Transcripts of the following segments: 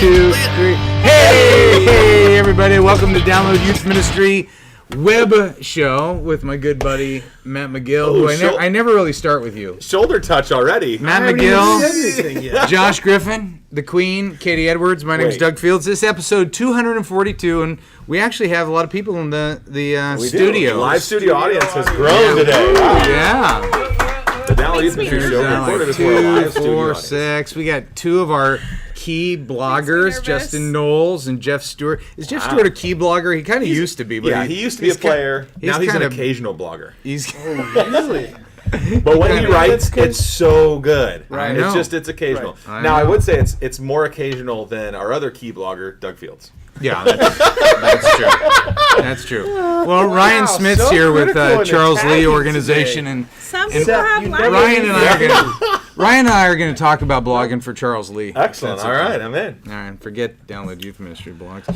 2, 3. Hey, everybody! Welcome to Download Youth Ministry web show with my good buddy Matt McGill. Who I never really start with you. Shoulder touch already. Matt McGill, Josh Griffin, the Queen, Katie Edwards. My name is Doug Fields. This is episode 242, and we actually have a lot of people in the studio. The live studio audience has grown today. Wow. Yeah. The Download Youth Ministry show recorded as well. 2, 4, 6. We got two of our key bloggers, Justin Knowles and Jeff Stewart. Is Jeff Stewart a key blogger? He kind of used to be. But he used to be a player. Now he's an occasional blogger. Really? But when he writes, it's so good. Right. It's occasional. Right. Now, I would say it's more occasional than our other key blogger, Doug Fields. Yeah, that's true. That's true. Well, Ryan Smith's here with Charles Lee Organization, and some people have Ryan and I are going to talk about blogging for Charles Lee. Excellent. All right, I'm in. All right, forget Download Youth Ministry blogs.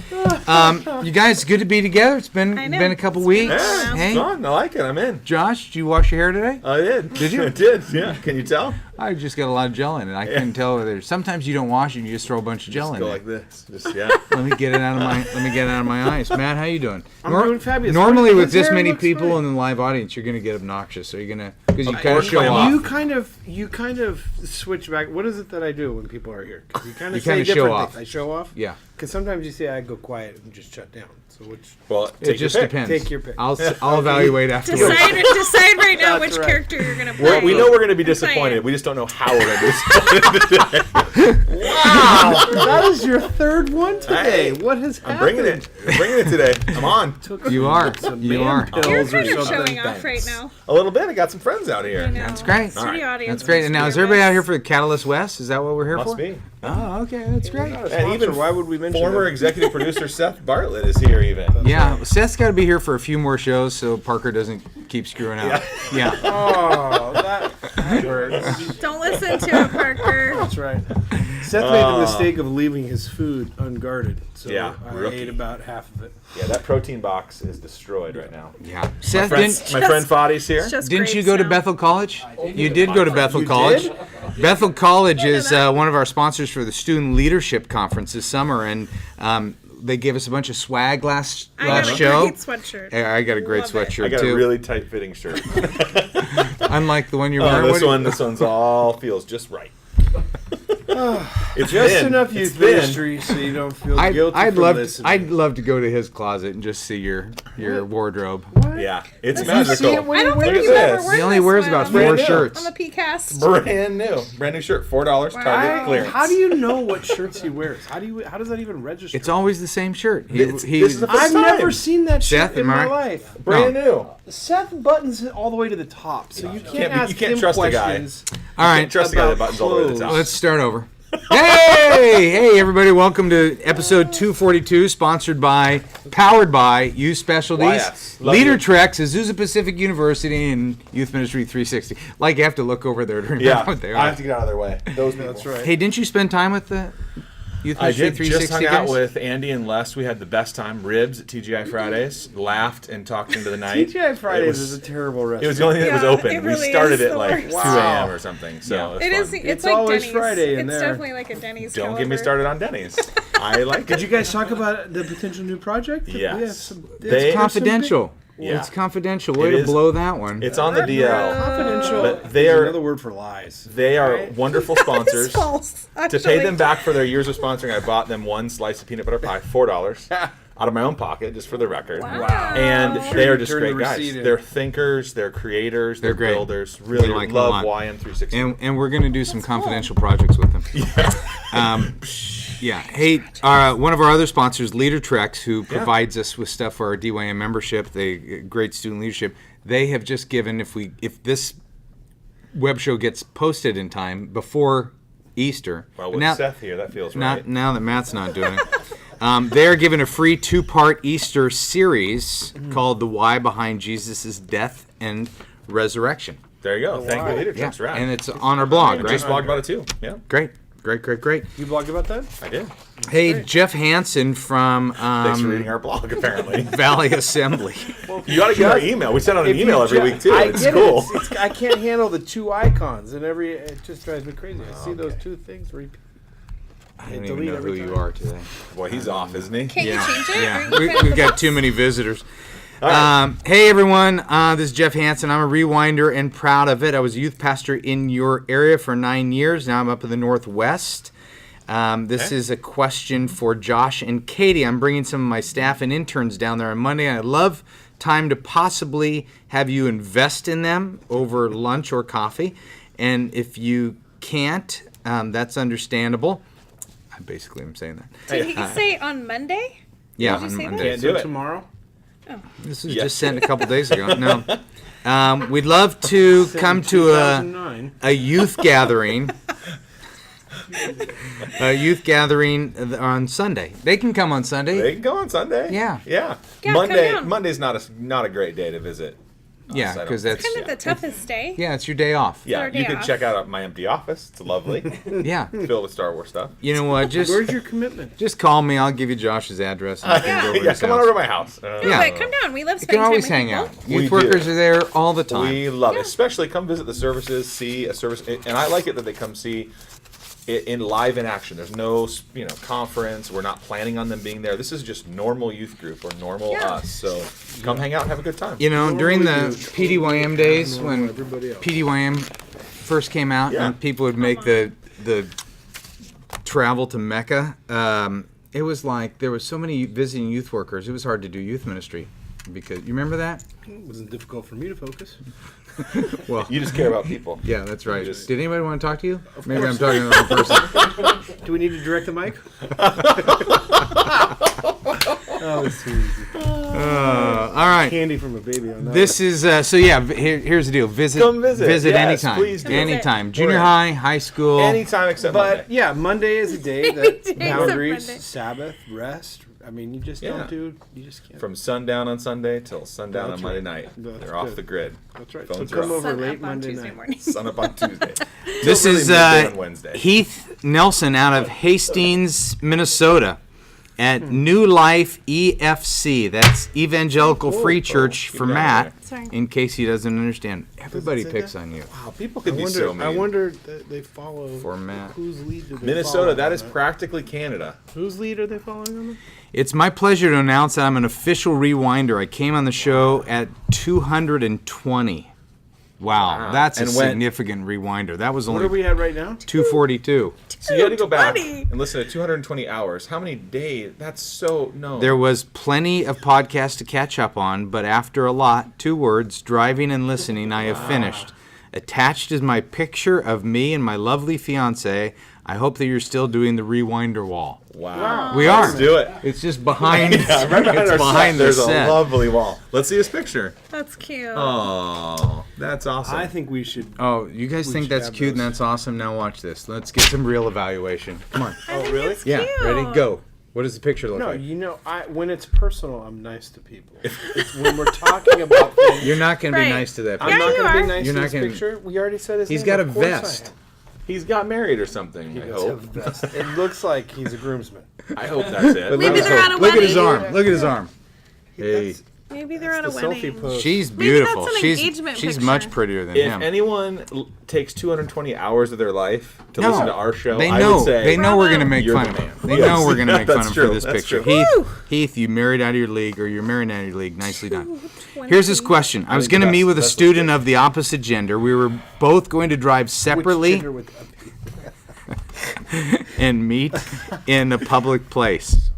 You guys, good to be together. It's been a couple weeks. Yeah, it's fun. I like it. I'm in. Josh, did you wash your hair today? I did. Did you? I did. Yeah. Can you tell? I just got a lot of gel in it. I couldn't tell whether. Sometimes you don't wash it, and you just throw a bunch of gel in it. Go like this. Let me get it out of my eyes. Matt, how you doing? I'm doing fabulous. Normally, with this many people in the live audience, you're gonna get obnoxious. So you're gonna because you kind of show off. You kind of switch back. What is it that I do when people are here? Because you kind of say different show off. things. I show off. Yeah. Because sometimes you say I go quiet and just shut down. So which? Well, it just depends. Take your pick. I'll evaluate afterwards. Decide right now which character you're gonna play. We know we're gonna be disappointed. We just don't know how we're gonna be disappointed today. Wow, that is your third one today. What has happened? I'm bringing it today. I'm on. You are. You're kind of showing off right now. A little bit. I got some friends out here. That's great. Studio audience. That's great. And now, is everybody out here for Catalyst West? Is that what we're here for? Must be. Oh, okay. That's great. And even why would we mention former that? executive producer Seth Bartlett is here even. Yeah, Seth's got to be here for a few more shows so Parker doesn't keep screwing up. Yeah. Oh, that hurts. Don't listen to it, Parker. That's right. Seth made the mistake of leaving his food unguarded, so I ate about half of it. Yeah, that protein box is destroyed right now. Yeah. Seth, my friend Fadi's here. Didn't you go to Bethel College? You did go to Bethel College. Bethel College is one of our sponsors for the Student Leadership Conference this summer, and they gave us a bunch of swag last show. I got a great sweatshirt. I got a great sweatshirt too. I got a really tight-fitting shirt. Unlike the one you're wearing. This one's all feels just right. It's just enough youth ministry so you don't feel guilty for listening. I'd love to go to his closet and just see your wardrobe. What? Yeah, it's magical. I don't think you've ever worn He only wears about 4 shirts. on the PCast. Brand new shirt, $4. Target clearance. How do you know what shirts he wears? How does that even register? It's always the same shirt. I've never seen that shirt in my life. Brand new. Seth buttons it all the way to the top, so you can't ask him trust questions. All right, trust the guy that buttons all the way to the top. Let's start over. Hey, everybody! Welcome to episode 242, powered by Youth Specialties, Leader Treks, Azusa Pacific University, and Youth Ministry 360. Like you have to look over there to remember what they are. I have to get out of their way. That's right. Hey, didn't you spend time with the Youth Ministry 360 just hung guys? out with Andy and Les. We had the best time. Ribs at TGI Fridays. Laughed and talked into the night. TGI Fridays is a terrible restaurant. It was the only thing that was open. It really we started is at like 2 a.m. or something. So it is. It's like always Denny's. Friday in It's there. definitely like a Denny's. Don't get me started on Denny's. I like it. Did you guys talk about the potential new project? Yes. It's confidential. Yeah. It's confidential. Way to blow that one. It's on the DL. Confidential. But they are another word for lies. They are wonderful sponsors. It's false. To pay them back for their years of sponsoring, I bought them one slice of peanut butter pie, $4, out of my own pocket, just for the record. Wow. And they are just great the guys. receipt in. They're thinkers, they're creators, they're great. builders. Really like them love a lot. YN360. And we're going to do some confidential projects with them. Yeah. Hey, one of our other sponsors, Leader Treks, who provides us with stuff for our DYM membership, they great student leadership. They have just given, if this web show gets posted in time before Easter. Well, with Seth here, that feels right. Now that Matt's not doing it. They are giving a free 2-part Easter series called The Why Behind Jesus' Death and Resurrection. There you go. Thank you, Leader Treks. Right. And it's on our blog, right? Just blogged about it too. Yeah. Great. You blogged about that? I did. Hey, Jeff Hansen from Thanks for reading our blog, apparently. Valley Assembly. You ought to get our email. We send out an email every week, too. It's cool. I can't handle the 2 icons, and it just drives me crazy. I see those 2 things repeat. I don't even delete know who every you time. are today. Boy, he's off, isn't he? Can't you change it? Or Yeah, you put we've the got box? too many visitors. right. Hey everyone, this is Jeff Hansen. I'm a rewinder and proud of it. I was a youth pastor in your area for 9 years. Now I'm up in the Northwest. This is a question for Josh and Katie. I'm bringing some of my staff and interns down there on Monday, and I'd love time to possibly have you invest in them over lunch or coffee. And if you can't, that's understandable. I basically am saying that. Did he say on Monday? Yeah, Did you on say that? Monday. Can't do it. Tomorrow? This was Yes. just sent a couple days ago. No. We'd love to come to a 2009. youth gathering. A youth gathering on Sunday. They can come on Sunday. They can go on Sunday. Yeah. Yeah. Yeah, Monday. come down. Monday's not a great day to visit. Yeah, I don't because think. that's Kind of the toughest day. yeah, it's your day off. Yeah, Third you day can off. check out my empty office. It's lovely, Yeah. filled with Star Wars stuff. You know what? Where's your commitment? Just call me. I'll give you Josh's address. And you can go over to Yeah, his come on house. over to my house. No, Yeah. but come down. We love You spending can always time hang with out. people. We Youth do. workers are there all the time. We love it. Especially come visit the services, see a service, and I like it that they come see it in live in action. There's no conference. We're not planning on them being there. This is just normal youth group or normal Yeah. us. So come hang out and have a good time. You know, during the Normally do. PDYM days Normal when everybody else. PDYM first came out Yeah. and people would make the travel to Mecca, it was like there was so many visiting youth workers. It was hard to do youth ministry because you remember that? It wasn't difficult for me to focus. Well, You just care about people. yeah, that's right. just- Did anybody want to talk to you? Maybe I'm talking to the wrong person. Do we need to direct the mic? Oh, it's too easy. All right. Candy from a baby on that. This is so yeah. Here's the deal. Visit. Come visit. Yes, anytime. please do. Anytime. Junior We're in. high, high school. Anytime except But Monday. yeah, Monday is a day that Except boundaries, Monday. Sabbath, rest. I mean, you just Yeah. don't do. You just can't. From sundown on Sunday till sundown That's on Monday right. night. That's They're off good. the grid. That's right. Phones So are come off. over Sun late up on Monday Tuesday night. morning. Sun up on Tuesday. This Till really is midday on Wednesday. Heath Nelson out of Hastings, Minnesota, at New Life EFC. That's Evangelical Free Church Get for it out of Matt. there. Sorry. In case he doesn't understand, everybody say picks that? on you. Wow, people I could be wonder. so mean. I wonder that they follow. For Matt. Whose lead do they Minnesota, follow that on is practically Canada. Whose lead are they following on that? It's my pleasure to announce that I'm an official rewinder. I came on the show at 220. Wow, that's a And went- significant rewinder. That was What are only we at right now? 242. So you had to go back 220. and listen to 220 hours. How many days? That's so no. There was plenty of podcasts to catch up on, but after a lot, 2 words, driving and listening, I have finished. Attached is my picture of me and my lovely fiance. I hope that you're still doing the rewinder wall. Wow. We are. Let's do it. It's just behind. Yeah, right behind it's our behind set. the There's set. a lovely wall. Let's see his picture. That's cute. Oh, that's awesome. I think we should. Oh, you guys We think should that's have cute and those. that's awesome? Now watch this. Let's get some real evaluation. Come on. I think really? it's Yeah, cute. ready? Go. What does the picture look No, like? you know, when it's personal, I'm nice to people. It's when we're talking about things. You're not going to be Right. nice to that I'm Yeah, picture. not you going to are. be nice You're to not this gonna- picture. We already said his He's name. got a Of course I vest. am. He's got married or something. He I does hope. have a vest. It looks like he's a groomsman. I hope that's it. But Maybe look, they're on a look at his wedding. arm. Look at his arm. Hey, That's- Maybe they're on a the selfie wedding. pose. she's Maybe beautiful. that's an She's engagement she's picture. much prettier than If him. anyone takes 220 hours of their life to listen to our show, They I know. would say They know we're going to Bravo. make You're fun the of man. him. They Yes. know we're going to make fun of That's him true. for this That's picture. true. Heath, you married out of your league, or you're married out of your league. Nicely done. 20. Here's his question. I was think going to the meet best- with a best student was of the opposite gender. We were both going to drive Which separately gender would that be? and meet in a public place.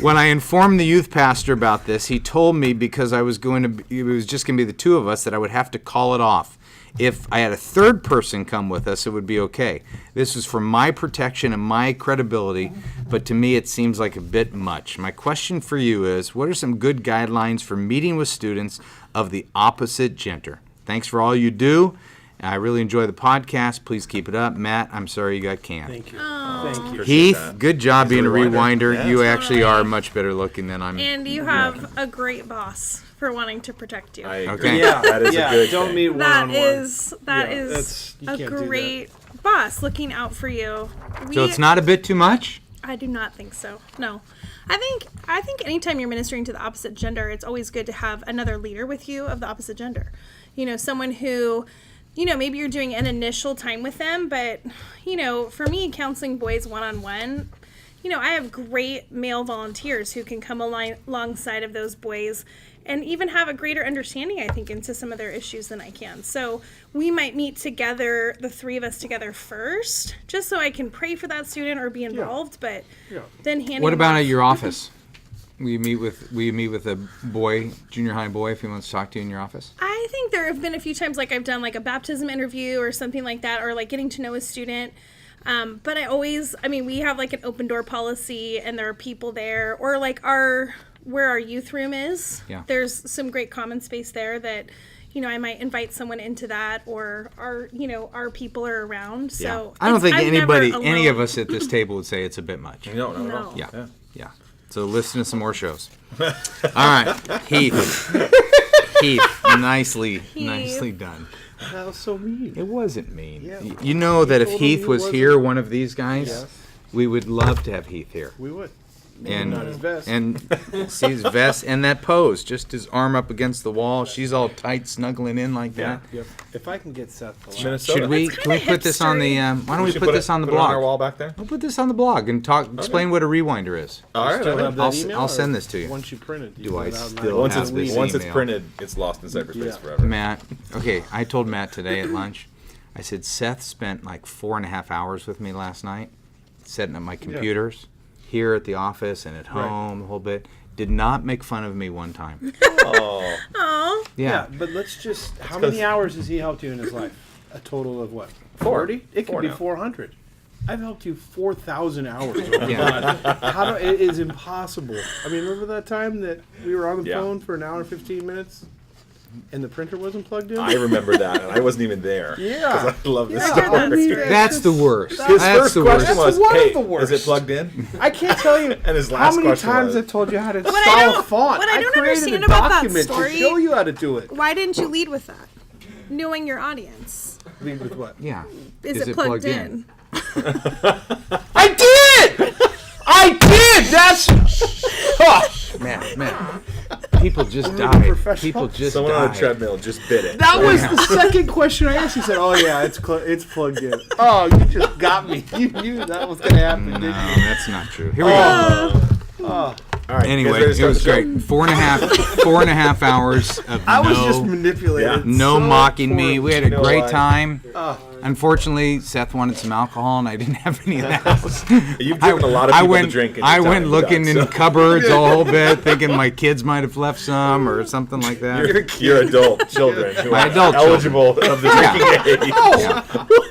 When I informed the youth pastor about this, he told me because it was just going to be the 2 of us that I would have to call it off. If I had a 3rd person come with us, it would be okay. This was for my protection and my credibility, but to me it seems like a bit much. My question for you is, what are some good guidelines for meeting with students of the opposite gender? Thanks for all you do. I really enjoy the podcast. Please keep it up. Matt, I'm sorry you got canned. Thank you. Thank you. Appreciate Heath, that. good job He's a being a rewinder. rewinder. Yeah. You actually Totally. are much better looking than I'm. And you have a great boss for wanting to protect you. I agree. Okay. Yeah, That is yeah. a good Don't thing. meet one That on one. is Yeah, is that's- you a can't do that. great boss looking out for you. So it's not a bit too much? I do not think so. No. I think anytime you're ministering to the opposite gender, it's always good to have another leader with you of the opposite gender. You know, someone who, you know, maybe you're doing an initial time with them, but, you know, for me, counseling boys one-on-one, I have great male volunteers who can come alongside of those boys and even have a greater understanding, I think, into some of their issues than I can. So we might meet together, the three of us together first, just so I can pray for that student or be involved, but then handing What about off. at your office? Will you meet with a boy, junior high boy, if he wants to talk to you in your office? I think there have been a few times, like I've done like a baptism interview or something like that, or like getting to know a student. But we have like an open door policy, and there are people there, or like where our youth room is. Yeah. There's some great common space there that, I might invite someone into that, or our people are around. So I don't think I'm any never of alone. us at this table would say it's a bit much. No, not at all. No. Yeah. So listen to some more shows. All right, Heath. Nicely done. That was so mean. It wasn't mean. Yeah. You know that if told him Heath he was wasn't- here, one of these guys, Yes. we would love to have Heath here. We would. And Not his vest. and see his vest and that pose, just his arm up against the wall. She's all tight, snuggling in like that. Yep. If I can get Seth to laugh. Minnesota. Should we? That's Can we kinda put this on the? Why don't we should put this on the put it on our blog? wall back there. We'll put this on the blog and explain what a rewinder is. All right. Still all right. have that I'll email, send or this to you. Once you print it. Do I you fill it out still now? Once have it's this once it's email. printed, it's lost in cyberspace Yeah. forever. Matt, okay, I told Matt today at lunch, I said, Seth spent like 4.5 hours with me last night, setting up my computers here at the office and at home, the whole bit. Did not make fun of me one time. Oh, Aw. Yeah. But let's just. How many hours has he helped you in his life? A total of what? 40? It could 4 be now. 400. I've helped you 4,000 hours. Yeah. It is impossible. I mean, remember that time that we were on the Yeah. phone for an hour and 15 minutes, and the printer wasn't plugged in? I remember that, and I wasn't even there. Yeah. 'Cause I love this Yeah, story. that's great. That's the worst. His That's first the question worst. was, one of "Hey, the worst. is it plugged in?" I can't tell you And his how last many question times was- I told you how to I install a don't- font. what I don't created understand a about that document story- to show you how to do it. Why didn't you lead with that? Knowing your audience. Lead with what? Yeah. Is it plugged in? I did! I did! That's... Man. People just Only died. professional. People just Someone on a died. treadmill just bit it. That was the second question I asked. He said, "Oh yeah, it's plugged in." Oh, you just got me. You knew that was gonna happen, No, didn't you? that's not true. Here we go. All right. Anyway, you guys it ready was to start the great. 4.5 hours of I was just no manipulated. no so mocking me. We had a You know great why? time. Unfortunately, Seth wanted some alcohol, and I didn't have any of that. show? You've given a lot of people to drink. In your I time, went looking Doug, in so- cupboards a whole bit, thinking my kids might have left some or something like that. Your adult children who My are adult eligible of the drinking age.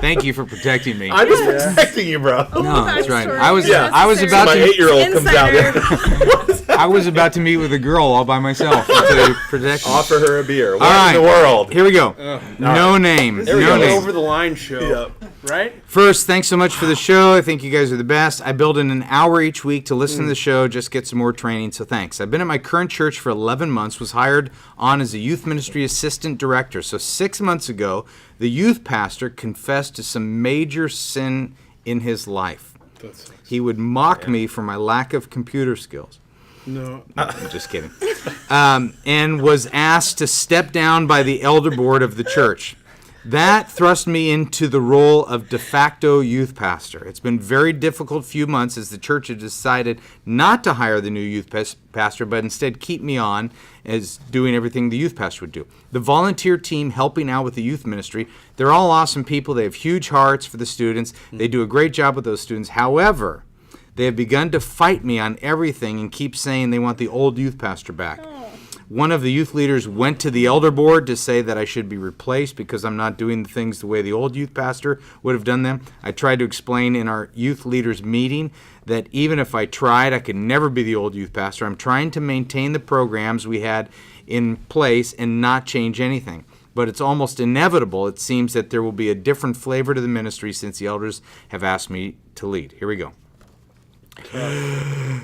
Thank you for protecting me. I'm just protecting you, bro. No, that's right. backstory. I was Yeah. I was Necessary. about My to 8-year-old comes out there. I was about to meet with a girl all by myself to protect me. Offer her a beer. What right. in the world? Here we go. No name. There we No go. name. Over the line show, Yep. right? First, thanks so much for the show. I think you guys are the best. I build in an hour each week to listen to the show, just get some more training, so thanks. I've been at my current church for 11 months, was hired on as a youth ministry assistant director. So 6 months ago, the youth pastor confessed to some major sin in his life. He would mock me for my lack of computer skills. No. I'm just kidding. And was asked to step down by the elder board of the church. That thrust me into the role of de facto youth pastor. It's been a very difficult few months as the church has decided not to hire the new youth pastor, but instead keep me on as doing everything the youth pastor would do. The volunteer team helping out with the youth ministry, they're all awesome people. They have huge hearts for the students. They do a great job with those students. However, they have begun to fight me on everything and keep saying they want the old youth pastor back. One of the youth leaders went to the elder board to say that I should be replaced because I'm not doing the things the way the old youth pastor would have done them. I tried to explain in our youth leaders meeting that even if I tried, I could never be the old youth pastor. I'm trying to maintain the programs we had in place and not change anything. But it's almost inevitable, it seems, that there will be a different flavor to the ministry since the elders have asked me to lead. Here we go.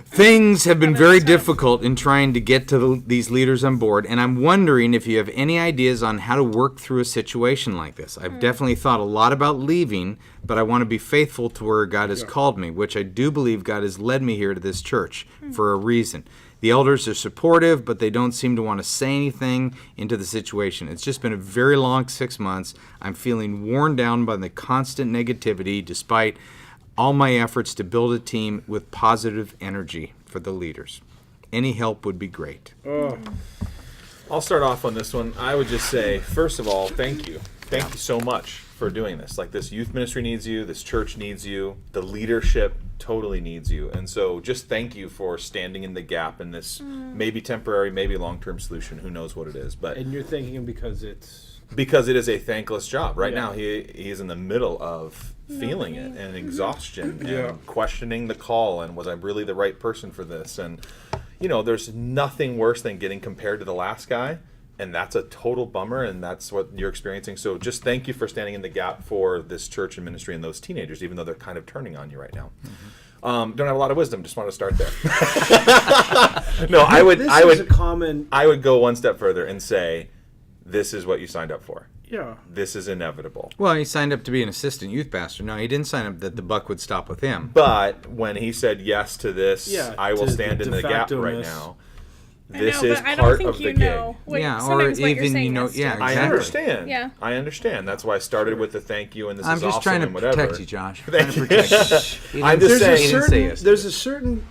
Things have been very difficult in trying to get to these leaders on board, and I'm wondering if you have any ideas on how to work through a situation like this. I've definitely thought a lot about leaving, but I want to be faithful to where God has called me, which I do believe God has led me here to this church for a reason. The elders are supportive, but they don't seem to want to say anything into the situation. It's just been a very long 6 months. I'm feeling worn down by the constant negativity, despite all my efforts to build a team with positive energy for the leaders. Any help would be great. I'll start off on this one. I would just say, first of all, thank you. Thank you so much for doing this. Like, this youth ministry needs you. This church needs you. The leadership totally needs you. And so just thank you for standing in the gap in this maybe temporary, maybe long-term solution. Who knows what it is. But And you're thanking him because it's... Because it is a thankless job. Right Yeah. now, he is in the middle of feeling it and exhaustion Yeah. and questioning the call and was I really the right person for this? And, you know, there's nothing worse than getting compared to the last guy. And that's a total bummer, and that's what you're experiencing. So just thank you for standing in the gap for this church and ministry and those teenagers, even though they're kind of turning on you right now. Don't have a lot of wisdom. Just want to start there. No, I would a common... I would go one step further and say, this is what you signed up for. Yeah. This is inevitable. Well, he signed up to be an assistant youth pastor. No, he didn't sign up that the buck would stop with him. But when he said yes to this, Yeah, I will to stand in the gap right de-facto-ness. now. I This know, is but I part don't think of you the know gig. what, Yeah, or sometimes what you're even, saying you know, yes to. yeah, I exactly. understand. Yeah. I understand. That's why I started with the thank you and this I'm is just awesome trying to and whatever. protect you, Josh. Trying to protect you. I'm just saying. he didn't say yes. There's a certain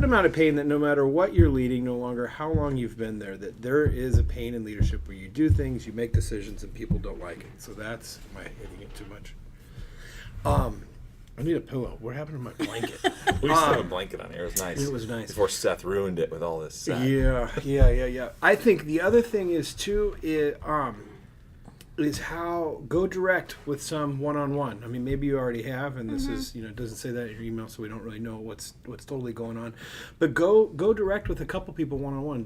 amount of pain that no matter what you're leading, no longer how long you've been there, that there is a pain in leadership where you do things, you make decisions, and people don't like it. So that's, am I hitting it too much? I need a pillow. What happened to my blanket? We used to have a blanket on here. It was nice. It was nice. Before Seth ruined it with all this. Yeah. I think the other thing is too is how go direct with some one-on-one. I mean, maybe you already have, and this is, it doesn't say that in your email, so we don't really know what's totally going on. But go direct with a couple people one-on-one.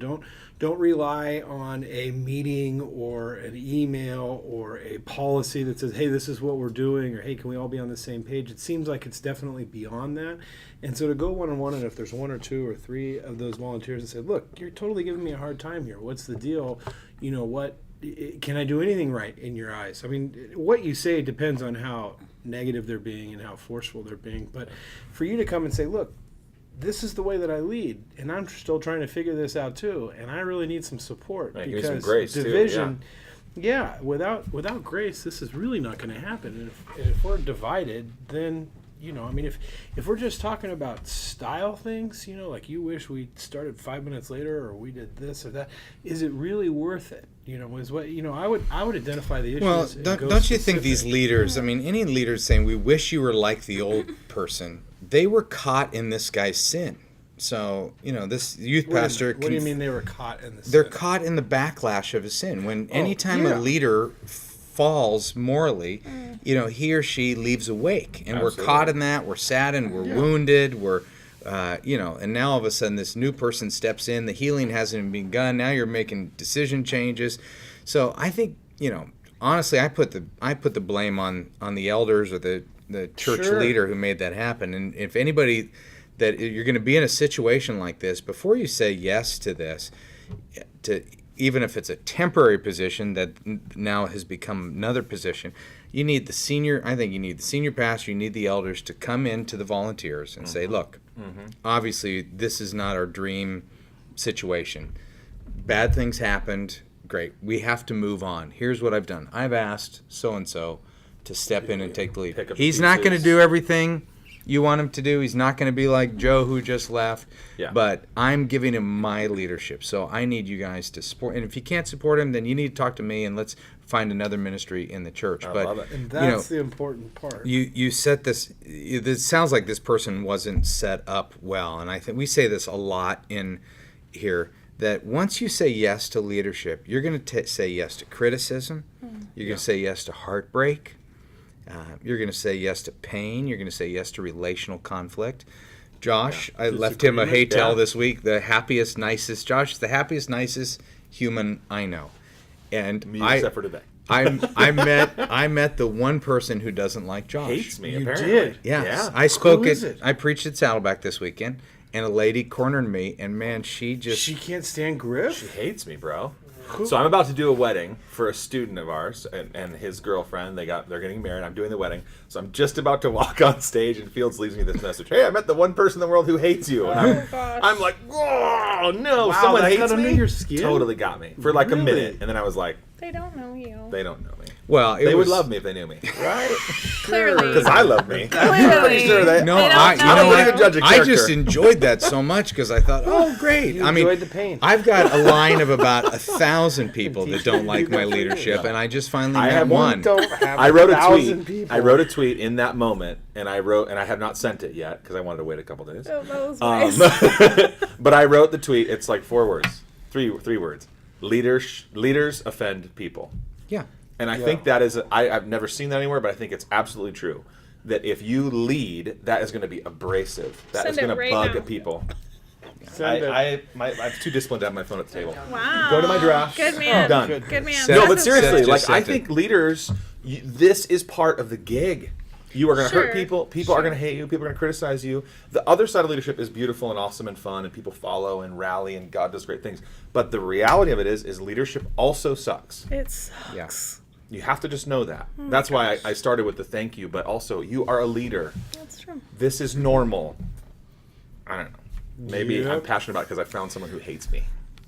Don't rely on a meeting or an email or a policy that says, hey, this is what we're doing, or hey, can we all be on the same page? It seems like it's definitely beyond that. And so to go one-on-one, and if there's one or two or three of those volunteers and say, look, you're totally giving me a hard time here. What's the deal? You know what? Can I do anything right in your eyes? I mean, what you say depends on how negative they're being and how forceful they're being. But for you to come and say, look, this is the way that I lead, and I'm still trying to figure this out too, and I really need some support. Right, give me because some grace, too, division, without grace, this is really not going to happen. And if we're divided, then, if we're just talking about style things, like you wish we started 5 minutes later or we did this or that, is it really worth it? Is what I would identify the issues. Well, and don't go you think these specific. leaders, I mean, any leaders saying, we wish you were like the old person, they were caught in this guy's sin. So, this youth pastor... What do you mean they were caught in this? They're caught in the backlash of his sin. When anytime a leader falls morally, he or she leaves a wake. And Absolutely. we're caught in that. We're saddened. We're wounded. We're... and now all of a sudden this new person steps in. The healing hasn't even begun. Now you're making decision changes. So I think, honestly, I put the blame on the elders or the church Sure. leader who made that happen. And if anybody that you're going to be in a situation like this, before you say yes to this, even if it's a temporary position that now has become another position, you need the senior pastor, you need the elders to come into the volunteers and say, look, obviously this is not our dream situation. Bad things happened. Great. We have to move on. Here's what I've done. I've asked so-and-so to step in and take the lead. Pick up He's the not going to pieces. do everything you want him to do. He's not going to be like Joe who just left. Yeah. But I'm giving him my leadership. So I need you guys to support. And if you can't support him, then you need to talk to me and let's find another ministry in the church. I but love it. And that's the important part. you set this. It sounds like this person wasn't set up well, and I think we say this a lot in here. That once you say yes to leadership, you're going to say yes to criticism. You're going to say yes to heartbreak. You're going to say yes to pain. You're going to say yes to relational conflict. Josh, I left him a hey tell this week. The happiest, nicest. Josh is the happiest, nicest human I know. And Me except for today. I met the one person who doesn't like Josh. Hates me, You apparently. did. Yes. Yeah. I spoke Who is it. it? I preached at Saddleback this weekend, and a lady cornered me, and man, she Can't stand Griff? She hates me, bro. So I'm about to do a wedding for a student of ours and his girlfriend. They're getting married. I'm doing the wedding. So I'm just about to walk on stage, and Fields leaves me this message. Hey, I met the one person in the world who hates you. And gosh. I'm like, whoa, no, Wow, someone that hates got under me. your skin? Totally got me for like a Really? minute, and then I was like, They don't know you. they don't know me. Well, They would love me if they knew me, right? Clearly. Because I love me. Clearly. Pretty sure they. No, They don't I, you tell know you. what? I don't even judge a I just character. enjoyed that so much because I thought, oh, great. You I mean, enjoyed the pain. I've got a line of about 1,000 people that don't like my leadership, and I just finally I met have one. Don't have I wrote a 1,000 tweet. people. I wrote a tweet in that moment, and I have not sent it yet because I wanted to wait a couple days. Oh, that was nice. But I wrote the tweet. It's like 4 words, three words. Leaders offend people, Yeah. and I think that is. I've never seen that anywhere, but I think it's absolutely true. That if you lead, that is going to be abrasive. That is Send it going to right bug now. at people. Send it. I'm too disciplined to have my phone at the table. Wow. Go to my draft. Good man. Done. Good man. Set- No, That's but a- seriously, Just like sent I it. think leaders, this is part of the gig. You are going to hurt Sure. people. People are going to hate you. People are going to criticize you. The other side of leadership is beautiful and awesome and fun, and people follow and rally, and God does great things. But the reality of it is leadership also sucks. It sucks. Yeah. You have to just know that. That's why I started with the thank you, but also you are a leader. That's true. This is normal. I don't know. Maybe Yep. I'm passionate about it because I found someone who hates me.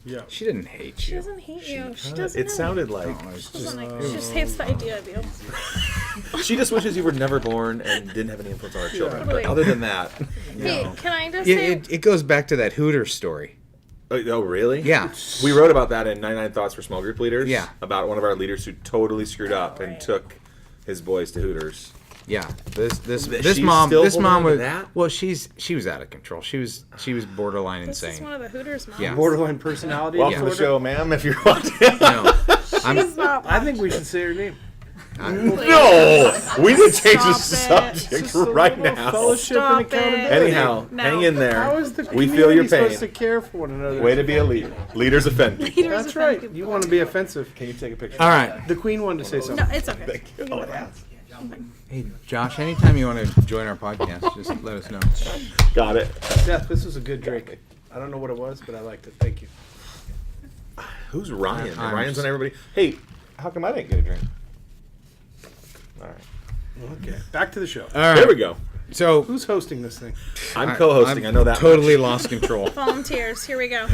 Yeah. She didn't hate She you. doesn't hate you. She doesn't. It know sounded you. like It's She just, doesn't like you. She just hates the idea of you. she just wishes you were never born and didn't have any influence on our children. But Totally. other than that, Hey, can I just yeah, say? it goes back to that Hooters story. oh really? Yeah. We wrote about that in 99 Thoughts for Small Group Leaders. Yeah. About one of our leaders who totally screwed up and took his boys to Hooters. Yeah, this She's mom still this holding mom on to was that? well she was out of control. She was borderline This is insane. one of the Hooters moms. Yeah. Borderline personality Welcome to the disorder. show, ma'am. If you're watching. No, She's not. I think we should say her name. No, we need to change the Stop it. subject Just a right little now. Fellowship Stop and it. accountability. Anyhow, No. hang in there. How is the We feel your community supposed to pain. care for one another? Way to be a leader. Leaders offend people. Leaders That's offend right. people. You want to be offensive. Can you take a picture? all right. The Queen wanted to say something. No, it's okay. You can Oh, look yeah. at it. Hey, Josh, anytime you want to join our podcast, just let us know. Got it. Seth, this was a good drink. I don't know what it was, but I liked it. Thank you. Who's Ryan? I'm Ryan's just- on everybody. Hey, how come I didn't get a drink? All right. Okay. Back to the show. All right. There we go. So Who's hosting this thing? I'm co-hosting. I know that. Totally much. lost control. Volunteers. Here we go.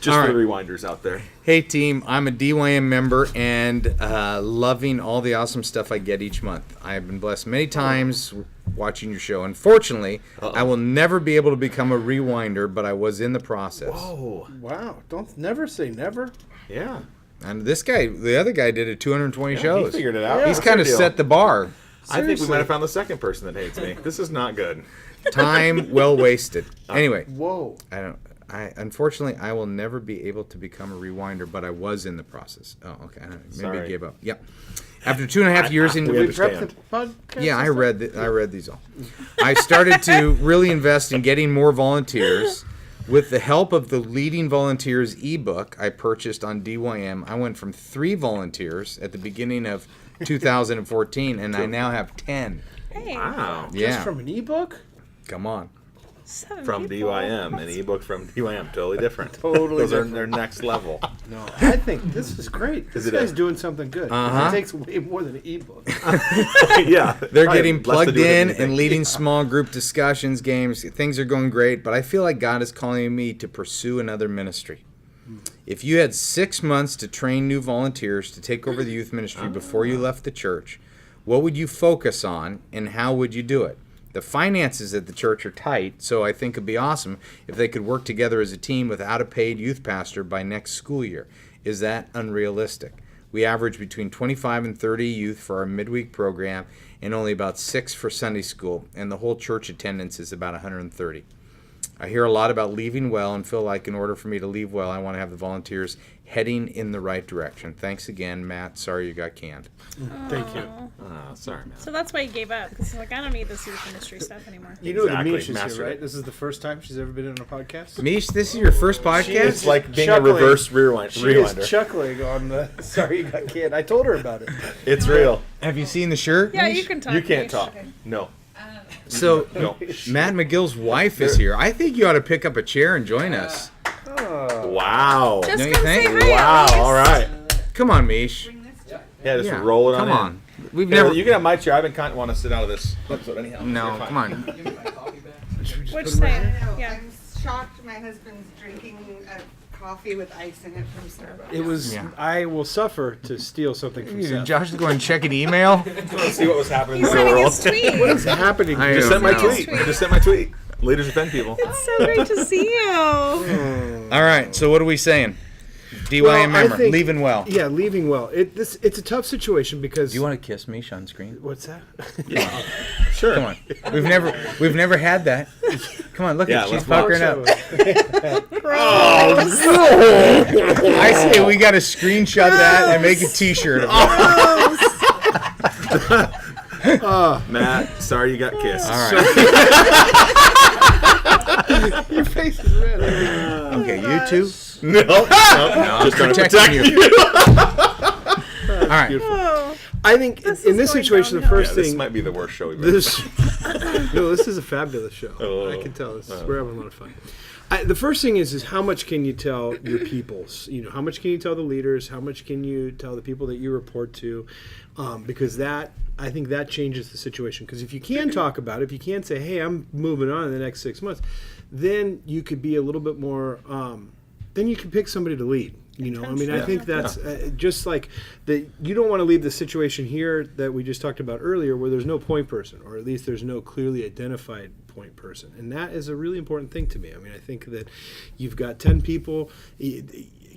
Just All for the right. rewinders out there. Hey team, I'm a DYM member and loving all the awesome stuff I get each month. I have been blessed many times watching your show. Unfortunately, I will never be able to become a rewinder, but I was in the process. Oh, Wow. Don't never say never. yeah. And this guy, the other guy, did it 220 shows. He figured it out. He's What's kind your of deal? set the bar. I think we Seriously. might have found the second person that hates me. This is not good. Time well wasted. Anyway, Whoa. unfortunately I will never be able to become a rewinder, but I was in the process. Oh, okay. Maybe I Sorry. gave up. Yep. After 2.5 years in, We We prepped understand. the podcast. yeah, I read these all. I started to really invest in getting more volunteers. With the help of the Leading Volunteers ebook I purchased on DYM, I went from 3 volunteers at the beginning of 2014, and I now have 10. Hey. Wow. Yeah, Just from an ebook? come on. 7 From people. DYM, an ebook from DYM, totally different. Totally Those different. are their next level. No. I think this is great. This it guy's is? doing something good. Uh-huh. It takes way more than an ebook. Yeah, They're probably getting less to plugged do with it than in you and think. leading small group discussions, games. Things are going great, but I feel like God is calling me to pursue another ministry. If you had 6 months to train new volunteers to take over the youth ministry before you left the church, what would you focus on and how would you do it? The finances at the church are tight, so I think it'd be awesome if they could work together as a team without a paid youth pastor by next school year. Is that unrealistic? We average between 25 and 30 youth for our midweek program and only about 6 for Sunday school, and the whole church attendance is about 130. I hear a lot about leaving well and feel like in order for me to leave well, I want to have the volunteers heading in the right direction. Thanks again, Matt. Sorry you got canned. Thank you. Sorry, man. So that's why he gave up. Because he's like, I don't need this youth ministry stuff anymore. You know Exactly. that Mish is Mastered here, right? it. This is the first time she's ever been on a podcast. Mish, this is your first podcast? It's like being chuckling. a reverse rewinder. She is chuckling on the sorry you got canned. I told her about it. It's real. Have you seen the shirt? Yeah, Mish? you can talk. You can't Mish. talk. No. So, No. Matt McGill's wife is here. I think you ought to pick up a chair and join us. Wow. Just Don't you come think? say hi. Wow. at least. All right. Come on, Mish. Yeah, just Yeah, roll it on come in. on. We've Here, never. you can have my chair. I've been kind of want to sit out of this episode anyhow. No, You're fine. come on. Which thing? I know. Yeah. I'm shocked my husband's drinking a coffee with ice in it from Starbucks. It was. Yeah. I will suffer to steal something from Seth. Josh is going to check an email. Let's see what was happening in He's the sending world. his tweet. What is happening? I Just don't sent my know. tweet. Just sent my tweet. Leaders offend people. It's so great to see you. All right, so what are we saying? DY Well, and I Member, think- leaving well. Yeah, leaving well. It's a tough situation because. Do you want to kiss me on screen? What's that? Sure. Come on. We've never had that. Come on, look Yeah, at she's let's puckering up. Gross. I say we got to screenshot that and make a T-shirt of it. Matt, sorry you got kissed. All right. Your face is red. Okay, you two. No, just trying to Protecting protect you. All right. Oh. I think This in is this going situation, the downhill. first This thing. might be the worst show we've ever This, no, this is a fabulous show. Oh. I can tell. We're having a lot of fun. The first thing is how much can you tell your peoples? You know, how much can you tell the leaders? How much can you tell the people that you report to? Because I think that changes the situation. Because if you can talk about it, if you can say, "Hey, I'm moving on in the next 6 months," then you could be a little bit more. Then you can pick somebody to lead. You know, I mean, I think that's just like that. You don't want to leave the situation here that we just talked about earlier, where there's no point person, or at least there's no clearly identified point person, and that is a really important thing to me. I mean, I think that you've got 10 people.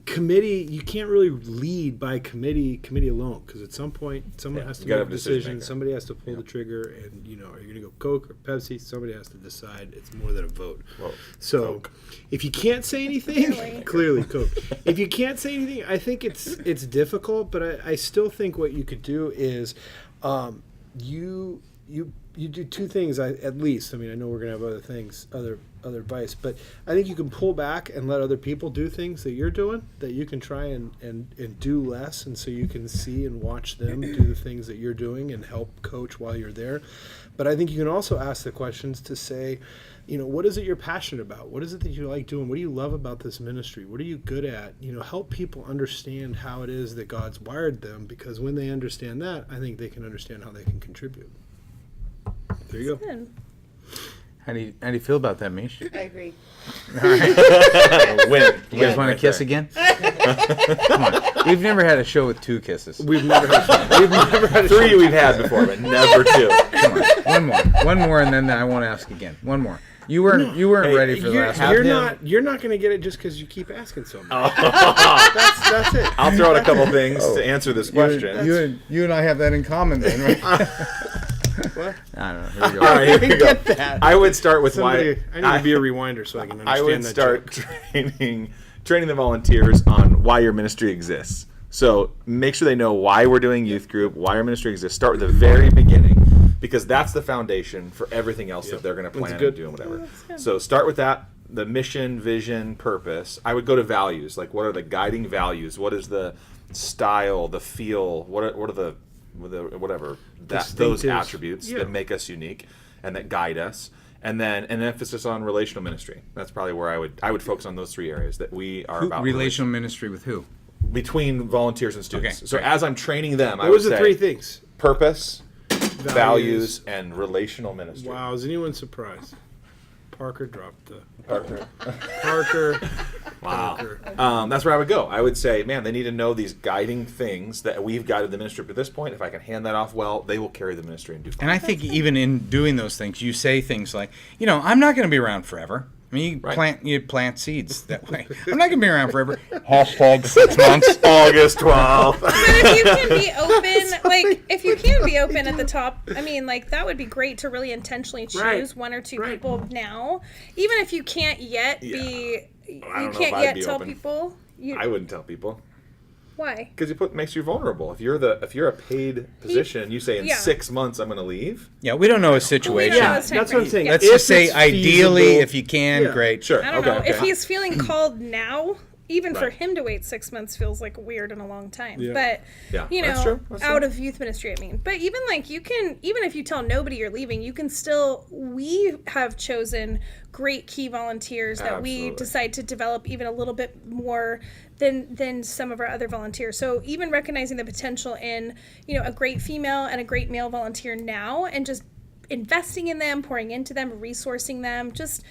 Committee, you can't really lead by committee alone, because at some point someone has to you gotta make a have a decision decision. maker. Somebody has to pull the trigger, and you know, are you going to go Coke or Pepsi? Somebody has to decide. It's more than a vote. Well, So, Coke. if you can't say anything, Clearly. clearly Coke. If you can't say anything, I think it's difficult. But I still think what you could do is, you do two things at least. I mean, I know we're gonna have other things, other advice, but I think you can pull back and let other people do things that you're doing, that you can try and do less, and so you can see and watch them do the things that you're doing and help coach while you're there. But I think you can also ask the questions to say, you know, what is it you're passionate about? What is it that you like doing? What do you love about this ministry? What are you good at? You know, help people understand how it is that God's wired them, because when they understand that, I think they can understand how they can contribute. There you go. Good. How do you feel about that, Mish? I agree. Win. You guys want to kiss again? Come on. We've never had a show with 2 kisses. We've never had a Three we've had before, but never two. Come on. One more, and then I won't ask again. One more. You weren't ready for the last one. You're not going to get it just because you keep asking so much. That's it. I'll throw out a couple things to answer this question. You and I have that in common, then, right? What? I don't know. Here we go. All right, here we go. Get that. I would start with Somebody, why I need to be a rewinder so I can understand I would that start joke. training the volunteers on why your ministry exists. So make sure they know why we're doing youth group, why our ministry exists. Start with the very beginning, because that's the foundation for everything else that they're going to plan good. and do and whatever. So start with that, the mission, vision, purpose. I would go to values, like what are the guiding values? What is the style, the feel? What are the whatever those Distinctives. attributes Yeah. that make us unique and that guide us? And then an emphasis on relational ministry. That's probably where I would focus on those 3 areas that we are about Relational ministry with who? between volunteers and students. Okay, So great. as I'm training them, I What would was the say 3 things? purpose, values, and relational ministry. Wow, is anyone surprised? Parker dropped the... Parker. Parker. Wow. Parker. That's where I would go. I would say, man, they need to know these guiding things that we've guided the ministry up to this point. If I can hand that off well, they will carry the ministry and do fine. And I think even in doing those things, you say things like, you know, I'm not going to be around forever. I mean, you plant seeds that way. I'm not going to be around forever. Hashtag 6 months. August 12th. But if you can be open, like if you can be open at the top, I mean, like that would be great to really intentionally choose Right. 1 or 2 Right. people now, even if you can't yet be, I you don't know can't if I'd yet be tell open. people. I wouldn't tell people. Why? Because makes you vulnerable. If you're a paid position, you say in Yeah. 6 months I'm going to leave. Yeah, we don't know his situation. Yeah, That's what I'm saying. Let's If just say it's ideally, feasible- if you can, Yeah. great. Sure. I don't okay, know. okay. If he's feeling called now, even for Right. him to wait 6 months feels like weird and a long time. Yeah. But Yeah, you that's know, true. That's out true. of youth ministry, I mean. But even like you can, even if you tell nobody you're leaving, you can still. We have chosen great key volunteers that we Absolutely. decide to develop even a little bit more than some of our other volunteers. So even recognizing the potential in, you know, a great female and a great male volunteer now, and just investing in them, pouring into them, resourcing them, just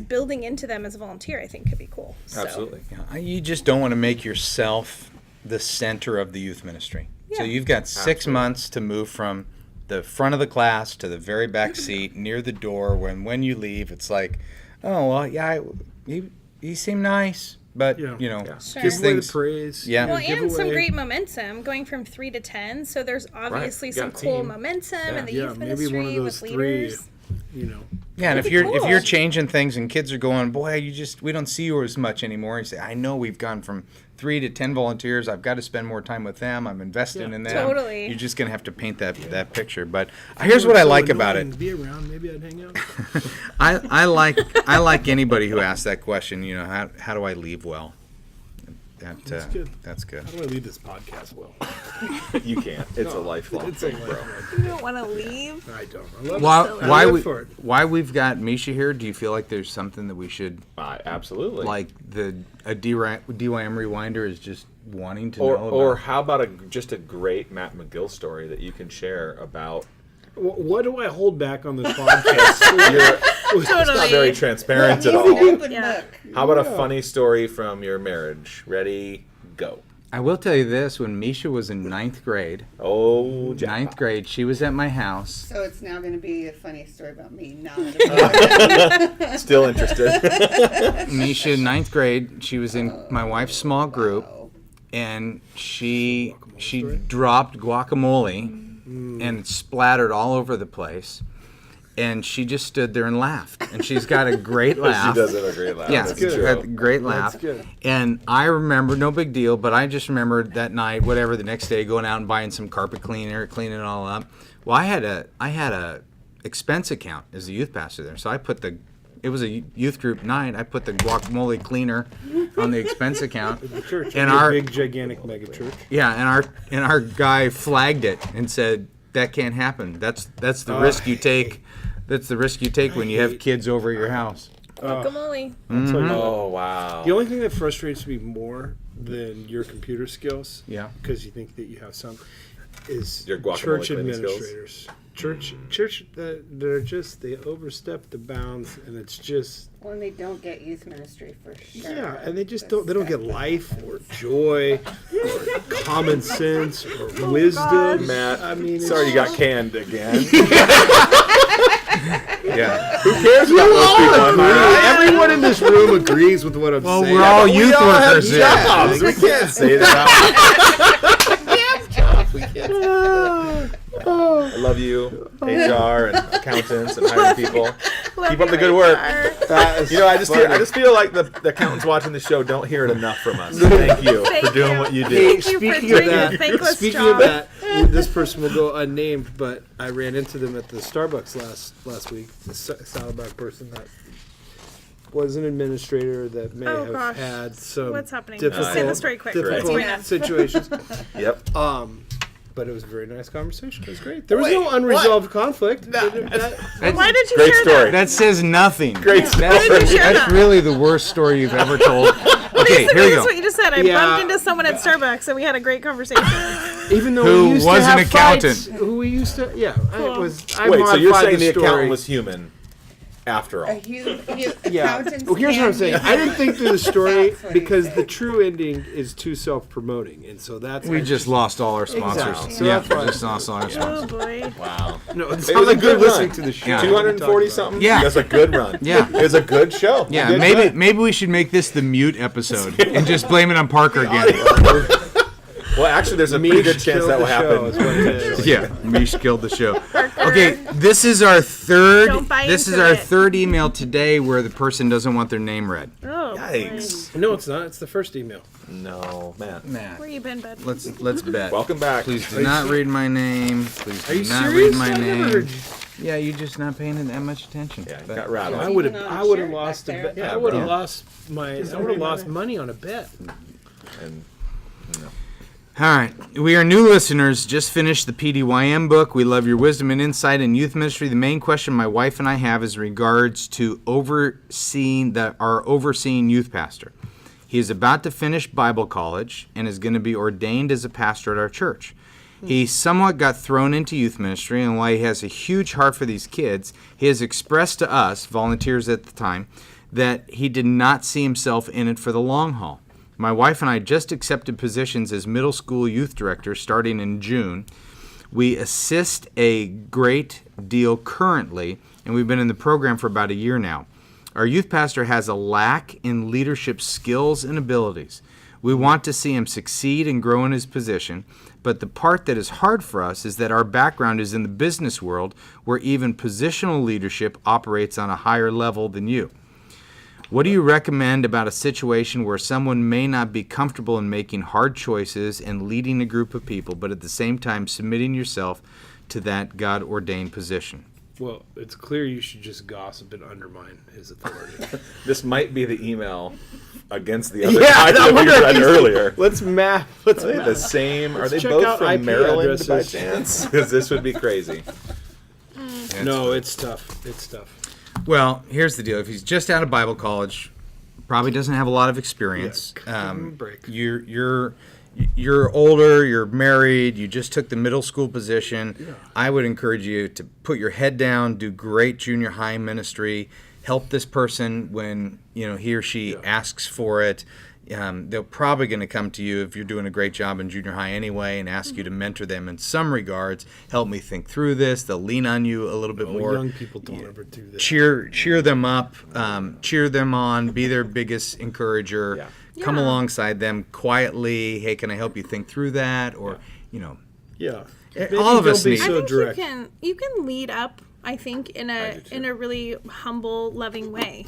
building into them as a volunteer, I think could be cool. So, Absolutely. Yeah, you just don't want to make yourself the center of the youth ministry. So Yeah. you've got 6 Absolutely. months to move from the front of the class to the very back seat near the door. When you leave, it's like, oh well, yeah, he seemed nice, but Yeah. Yeah. Sure. Give away the things. praise. Yeah. Well, give and some away- great momentum going from 3 to 10. So there's obviously You got some a cool team. momentum in the Yeah, youth maybe ministry one of those with three, leaders. you know. Yeah, and if That'd be you're cool. changing things and kids are going, boy, we don't see you as much anymore. You say, I know we've gone from 3 to 10 volunteers. I've got to spend more time with them. I'm investing Yeah. in them. Totally. You're just gonna have to paint that picture. But here's what I So like about annoying it. to Be around. Maybe I'd hang out. I like anybody who asks that question. You know, how do I leave well? That's good. That's good. How do I lead this podcast well? You can't. It's a lifelong It's a thing, bro. You don't want to leave. I don't. I love Why I live we, for it. why we've got Misha here? Do you feel like there's something that we should Absolutely. like a DYM rewinder is just wanting to or know? or about? how about just a great Matt McGill story that you can share about? What do I hold back on this podcast? It's not very transparent at He's an all. open Yeah. book. How about a funny story from your marriage? Ready, go. I will tell you this: when Misha was in 9th grade, Oh, jackpot. 9th grade, she was at my house. So it's now going to be a funny story about me, not about Still interested. Misha, 9th grade, she was in my wife's small group, and she dropped guacamole and it splattered all over the place, and she just stood there and laughed, and she's got a great laugh. She does have a great laugh. Yeah, That's she's true. got a great laugh. That's good. And I remember, no big deal, but I just remembered that night, whatever, the next day, going out and buying some carpet cleaner, cleaning it all up. Well, I had a expense account as a youth pastor there, so it was a youth group night. I put the guacamole cleaner on the expense account. The church, And a our- big, gigantic mega church. Yeah, and our guy flagged it and said that can't happen. That's the risk you take. That's the risk you take when you have kids over at your house. Guacamole. I'll tell you what. Oh, wow. The only thing that frustrates me more than your computer skills, Yeah. because you think that you have some, is Your guacamole church cleaning skills? administrators. Church they're just, they overstep the bounds, and it's just, when they don't get youth ministry for sure. yeah, and they just don't get life or joy or common sense or wisdom. Matt, I mean, it's sorry you got canned again. Yeah. Who cares about those people on my Everyone in this room agrees with what I'm Well, saying. we're all We youth all have workers here. jobs. We can't say that. I love you, HR and accountants and hiring people. Keep up the good work. You know, I just feel like the accountants watching the show don't hear it enough from us. Thank you Thank for doing you. what you Hey, do. Thank you for speaking doing of a that, thankless speaking job. of that, this person will go unnamed, but I ran into them at the Starbucks last week. The Saddleback person that was an administrator that may Oh, have gosh. had some What's happening? difficult, Say the story quick. difficult Correct. situations. Yep. But it was a very nice conversation. It was great. There was no unresolved conflict. Why did you Great share story. That says nothing. Great story. Why did you share That's that? really the worst story you've ever told. Okay, here we That's go. what you just said. I Yeah. bumped into someone at Starbucks and we had a great conversation. Even though Who we used was to an have accountant. fights, who we used to, yeah, Cool. it was. Wait, so you're saying the story. accountant was human after A all? huge Yeah. accountants Well, here's what I'm can saying. be- I didn't think through the story That's what he because said. the true ending is too self-promoting, and so that's We just lost all our sponsors. Exactly. So Yeah, that's why- we just lost all our Oh sponsors. boy. Wow. no. It's It not was a like good good listening run. to the show. Yeah. 240 something? Yeah. That's a good run. Yeah. It was a good show. Yeah, You did maybe good. maybe we should make this the mute episode and just blame it on Parker again. Well, actually, there's a pretty good chance that will happen. Yeah, Mish killed the show. Okay, this is our third. Don't buy This is into our it. third email today where the person doesn't want their name read. Oh, Yikes. No, it's not. It's the first email. No, man. boy. Matt, Where you been, bud? let's bet. Welcome back. Please do not read my name. Please Are do you not serious? read my I never name. heard you. Yeah, you're just not paying that much attention. Yeah, But- got rattled. I would have. Even on I the would have shirt lost. back there. I Yeah, would have bro. lost my. I would have lost money on a bet. And All right. We are new listeners. Just finished the PDYM book. We love your wisdom and insight in youth ministry. The main question my wife and I have is in regards to our overseeing youth pastor. He is about to finish Bible college and is going to be ordained as a pastor at our church. He somewhat got thrown into youth ministry, and while he has a huge heart for these kids, he has expressed to us, volunteers at the time, that he did not see himself in it for the long haul. My wife and I just accepted positions as middle school youth director starting in June. We assist a great deal currently, and we've been in the program for about a year now. Our youth pastor has a lack in leadership skills and abilities. We want to see him succeed and grow in his position, but the part that is hard for us is that our background is in the business world where even positional leadership operates on a higher level than you. What do you recommend about a situation where someone may not be comfortable in making hard choices and leading a group of people, but at the same time submitting yourself to that God-ordained position? Well, it's clear you should just gossip and undermine his authority. This might be the email against the other guy that we read earlier. Let's map. Are they the same? Are they check both out from IP Maryland addresses. by chance? Because this would be crazy. No, it's tough. It's tough. Well, here's the deal. If he's just out of Bible college, probably doesn't have a lot of experience. Yeah, give him a break. You're older, you're married, you just took the middle school position. Yeah. I would encourage you to put your head down, do great junior high ministry, help this person when he or she asks for it. They're probably going to come to you if you're doing a great job in junior high anyway and ask you to mentor them in some regards. Help me think through this. They'll lean on you a little bit more. Young people don't ever do that. Cheer them up, cheer them on, be their biggest encourager. Yeah. Come alongside them quietly. Hey, can I help you think through that? Or, Yeah. all of us need. I think direct. you can lead up. I think in a really humble, loving way.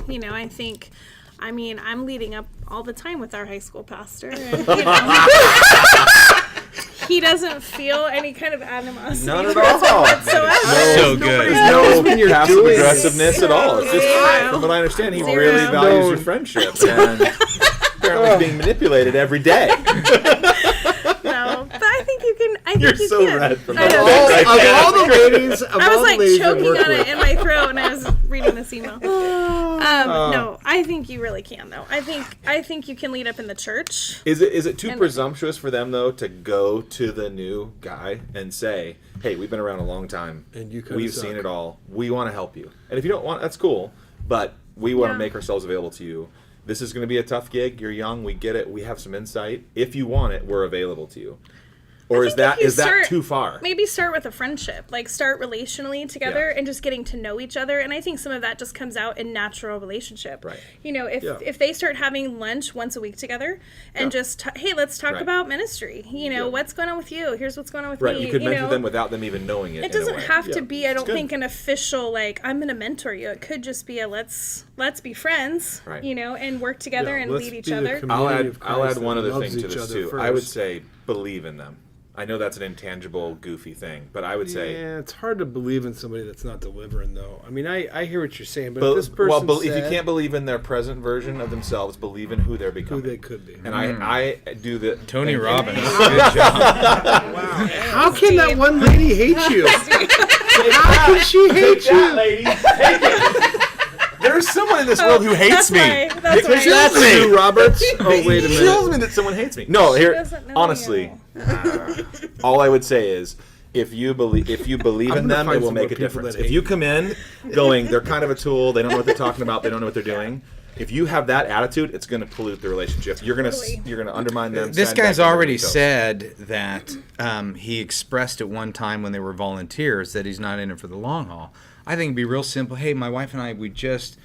I'm leading up all the time with our high school pastor, and he doesn't feel any kind of animosity None at towards all. it whatsoever. So good. No you're passive doing aggressiveness at all. It's just, Zero. from what I understand, he Zero. really values No. your friendship. And apparently being manipulated every day. No, but I think you can. You're you so can. red from I the know. whole thing. Of all the ladies, I was like choking on it in my throat when I was reading this email. No, I think you really can though. I think you can lead up in the church. Is it too presumptuous for them though to go to the new guy and say, "Hey, we've been around a long time, And you kinda we've suck. seen it all. We want to help you. And if you don't want, that's cool. But we want to Yeah. make ourselves available to you. This is going to be a tough gig. You're young. We get it. We have some insight. If you want it, we're available to you." Or is think if you that start- too far? Maybe start with a friendship, like start relationally together and just getting to know each other. And I think some of that just comes out in natural relationship. Right. If they start having lunch once a week together and just, hey, let's talk Right. about ministry. What's going on with you? Here's what's going on with Right. me. You could mentor them without them even knowing it. It doesn't have to be, I don't good. think, an official, like, I'm going to mentor you. It could just be a let's be friends, Right. And work together and lead each other. I'll add one other thing to this too. I would say believe in them. I know that's an intangible, goofy thing, but I would say, Yeah, it's hard to believe in somebody that's not delivering, though. I mean, I hear what you're saying, but if this person if you can't believe in their present version of themselves, believe in who they're who becoming. they could be. And I do the Tony and- Robbins. Good job. How can that one lady hate you? How can she hate you? lady. There's someone in this world who hates me. That's why. That's me. Sue Roberts? Oh, wait a It kills minute. me that someone hates me. No, here, doesn't know honestly, all I would say is, if you believe in gonna them, find it will some make more a people difference. that If hate you me. come in going, they're kind of a tool, they don't know what they're talking about, they don't know what they're doing. If you have that attitude, it's going to pollute the relationship. You're going to undermine them. This stand back guy's on their already toes. said that he expressed at one time when they were volunteers that he's not in it for the long haul. I think it'd be real simple. Hey, my wife and I, we just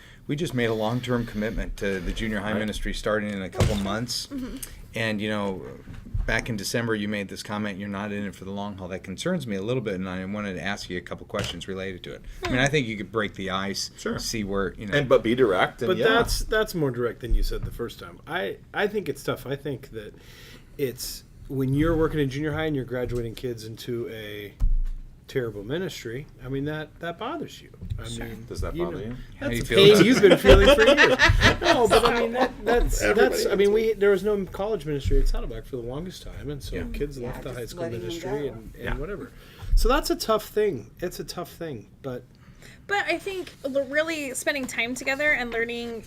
made a long-term commitment to the junior high ministry starting in a couple months. And, back in December, you made this comment, you're not in it for the long haul. That concerns me a little bit, and I wanted to ask you a couple questions related to it. I mean, I think you could break the ice, Sure. see where, But be direct. And But yeah. that's more direct than you said the first time. I think it's tough. I think that it's when you're working in junior high and you're graduating kids into a terrible ministry. I mean that bothers you. I mean, Does that bother you? How do you That's a feel pain about you've been feeling for years. No, but I mean that's. I mean there was no college ministry at Saddleback for the longest time, and so kids left the just high school letting them ministry go. and whatever. So that's a tough thing. It's a tough thing, but But I think really spending time together and learning,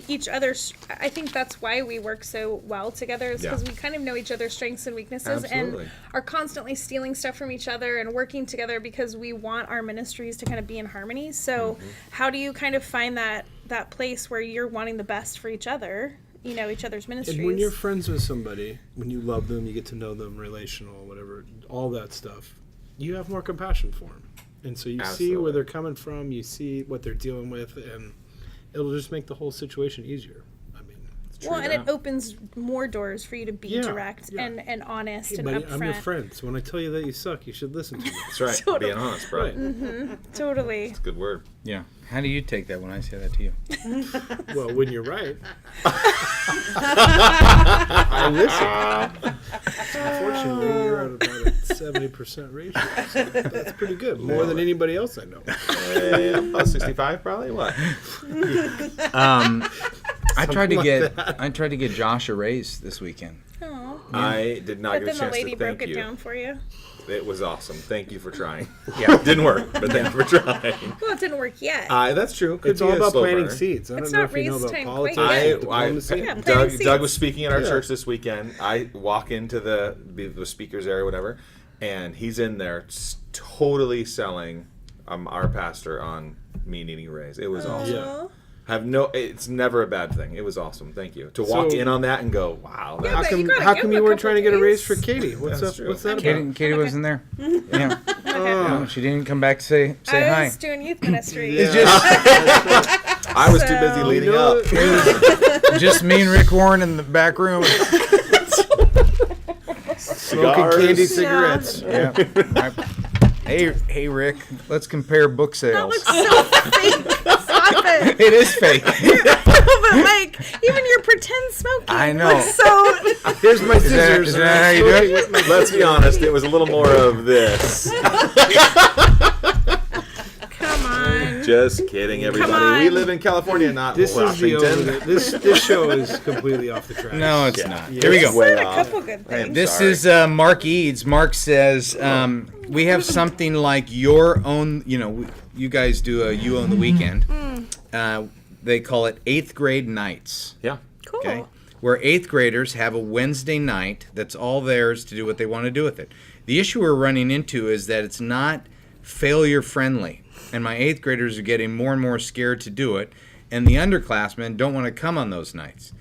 each other's, I think that's why we work so well together, is because we kind of know each other's strengths and weaknesses Absolutely. and are constantly stealing stuff from each other and working together because we want our ministries to kind of be in harmony. So how do you kind of find that place where you're wanting the best for each other, each other's ministries? And when you're friends with somebody, when you love them, you get to know them, relational, whatever, all that stuff, you have more compassion for them. And so you see where they're coming from, you see what they're dealing with, and it'll just make the whole situation easier. And it opens more doors for you to be direct and honest and buddy, upfront. I'm your friend, so when I tell you that you suck, you should listen to me. That's right. Totally. Being honest, bro. Right. Totally. It's a good word. Yeah. How do you take that when I say that to you? Well, when you're right, I listen. Unfortunately, you're at about a 70% ratio. So that's pretty good. More than anybody else I know. About 65, probably. What? I tried to get Josh a raise this weekend. Oh. I did not But get a then the chance lady to broke thank it you. down for you. It was awesome. Thank you for trying. Yeah. Didn't work, but thank you for trying. Well, it didn't work yet. That's true. Could It's be all a about slow planting burner. seeds. I It's don't know not if you know race about time politics. quite I, yet. diplomacy. Yeah, Doug, planting Doug was seeds. speaking at our Yeah. church this weekend. I walk into the speakers area, whatever, and he's in there totally selling our pastor on me needing a raise. It was awesome. Yeah. It's never a bad thing. It was awesome. Thank you. To walk So- in on that and go, wow. Yeah, How but come, you gotta how give come him you a weren't couple trying to get a raise days. for Katie? What's That's up? true. What's that about? Katie wasn't there. Yeah. Oh. No, she didn't come back to say I hi. was doing youth ministry. It's just I was too busy So- leading You know, up. just me and Rick Warren in the back room. smoking candy cigarettes. Yeah. Hey, Rick. Let's compare book That sales. looks so fake. Stop it. It is fake. But like, even your pretend smoking. I know. looks so. Here's my that- scissors. is that how you do it? Let's be honest, it was a little more of this. Come on. Just kidding, everybody. We on. live in California, not This is the Washington. over. This show is completely off the track. No, it's Yeah. not. Yeah. Here we go. Way Said a off. couple good things. This Sorry. is Mark Eads. Mark says, we have something like your own, you guys do a You Own the Weekend. They call it 8th grade nights. Yeah. Cool. Okay. Where 8th graders have a Wednesday night that's all theirs to do what they want to do with it. The issue we're running into is that it's not failure friendly. And my 8th graders are getting more and more scared to do it. And the underclassmen don't want to come on those nights.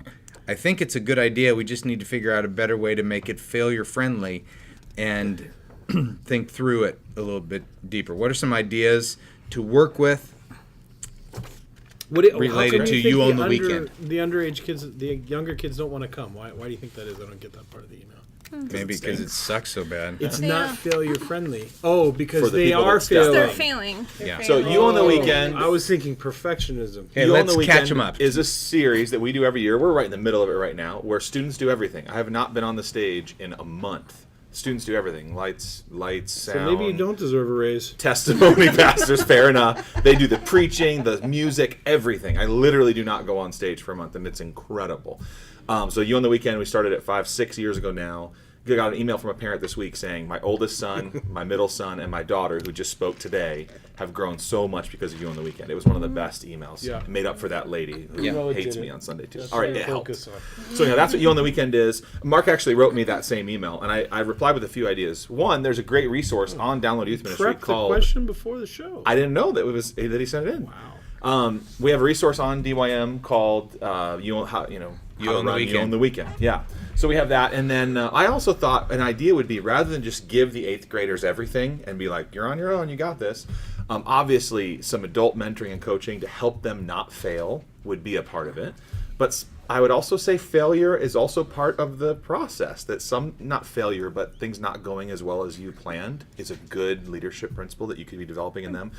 I think it's a good idea. We just need to figure out a better way to make it failure friendly and think through it a little bit deeper. What are some ideas to work with? Related how come to think You Own the Weekend. The underage kids, the younger kids don't want to come. Why do you think that is? I don't get that part of the email. Maybe because it sucks so bad. It's Yeah. not failure friendly. Oh, For because the they people are that step They're failing. failing. Yeah. So You Own the Weekend. I was thinking perfectionism. Okay, You let's Own the catch Weekend 'em up. is a series that we do every year. We're right in the middle of it right now, where students do everything. I have not been on the stage in a month. Students do everything. Lights, sound. So maybe you don't deserve a raise. Testimony pastors, fair enough. They do the preaching, the music, everything. I literally do not go on stage for a month, and it's incredible. So You Own the Weekend, we started at 5-6 years ago now. I got an email from a parent this week saying my oldest son, my middle son, and my daughter, who just spoke today, have grown so much because of You Own the Weekend. It was one of the best emails. Yeah. Made up for that lady who Yeah. No, it hates didn't. me on Sunday too. That's All right, what it I helped. focus on. So that's what You Own the Weekend is. Mark actually wrote me that same email, and I replied with a few ideas. One, there's a great resource on Download Youth Ministry Prep the called. question before the show. I didn't know that he sent it in. Wow. We have a resource on DYM called You Own How You to Own the Run, You Weekend. Own the Weekend. Yeah. So we have that, and then I also thought an idea would be rather than just give the 8th graders everything and be like, "You're on your own, you got this." Obviously, some adult mentoring and coaching to help them not fail would be a part of it, but I would also say failure is also part of the process. That not failure, but things not going as well as you planned is a good leadership principle that you could be developing in them.